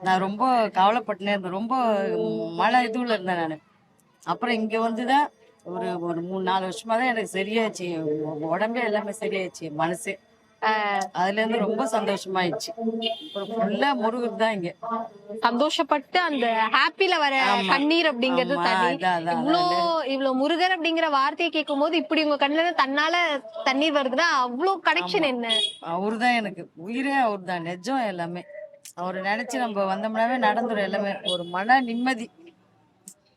நான் ரொம்ப கவலைப்பட்டுனே இருந்தேன். ரொம்ப மன இதுல இருந்தேன் நானு. அப்புறம் இங்க வந்துதான் ஒரு ஒரு 3-4 வருஷமா தான் எனக்கு சரியாச்சு. உடம்பே எல்லாமே சரியாயிடுச்சு, மனசே. அதுல இருந்து ரொம்ப சந்தோஷமாயிடுச்சு. அப்புறம் ஃபுல்லா முருகர் தான் இங்க. சந்தோஷப்பட்டு அந்த ஹாப்பில வர ஆமா கண்ணீர் அப்படிங்கிறது ஆமா தனி. அதான் அதான் இவ்ளோ அதான். இவ்ளோ முருகர் அப்படிங்கிற வார்த்தையை கேட்கும் போது இப்படி உங்க கண்ணுல இருந்து தன்னால தண்ணீர் வருதுன்னா அவ்வளவு ஆமா கனெக்ஷன் என்ன? அவருதான் எனக்கு உயிரே, அவர்தான் நெஜம் எல்லாமே. அவரை நினைச்சு நம்ம வந்தோம்னாவே நடந்துரும் எல்லாமே. ஒரு மன நிம்மதி.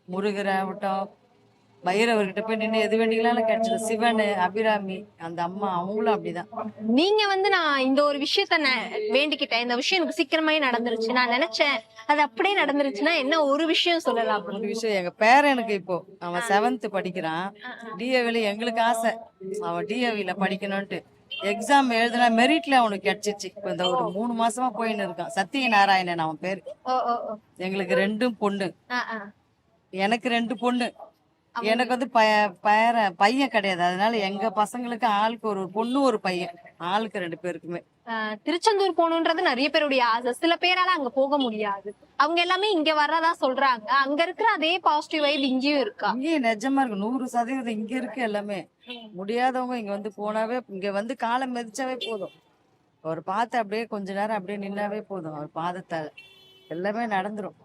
முருகர் ஆகட்டும், பைரவர்கிட்ட போய் நின்று எது வேண்டிங்களாலும் கிடைச்சிடும். சிவன், அபிராமி, அந்த அம்மா அவங்களும் அப்படிதான். நீங்க வந்து நான் இந்த ஒரு விஷயத்த வேண்டிக்கிட்டேன், இந்த விஷயம் எனக்கு சீக்கிரமாவே நடந்துருச்சு, நான் நினைச்சேன் அது அப்படியே நடந்துருச்சுன்னா என்ன ஒரு விஷயம் சொல்லலாம்? ஒரு விஷயம், எங்க பேரனுக்கு இப்போ அவன் 7th படிக்கிறான். டிஏவில எங்களுக்கு ஆசை அவன் டிஏவில படிக்கணும்ட்டு. எக்ஸாம் எழுதுனா மெரிட்ல அவனுக்கு கிடைச்சிச்சு. இப்ப இந்த ஒரு 3 மாசமா போயின்னு இருக்கான். சத்தியநாராயணன் அவன் பேரு. ஓ ஓ ஓ. எங்களுக்கு 2 பொண்ணு. ஆ, ஆ. எனக்கு 2 பொண்ணு. எனக்கு வந்து பையன் கிடையாது. அதனால எங்க பசங்களுக்கு ஆளுக்கு ஒரு பொண்ணு ஒரு பையன், ஆளுக்கு 2 பேருக்குமே. திருச்செந்தூர் போகணுன்றது நிறைய பேருடைய ஆசை. சில பேரால அங்க போக முடியாது. அவங்க எல்லாமே இங்க வர்றதா சொல்றாங்க. அங்க இருக்கிற அதே பாசிட்டிவ் வைப் இங்கேயும் இருக்கா? இங்கேயும் நிஜமா இருக்கு, 100% இங்க இருக்கு எல்லாமே. முடியாதவங்க இங்க வந்து போனாவே, இங்க வந்து காலை மிதிச்சாவே போதும். அவர் பார்த்து அப்படியே கொஞ்ச நேரம் அப்படியே நின்னாவே போதும். அவர் பாதத்தால எல்லாமே நடந்துரும்.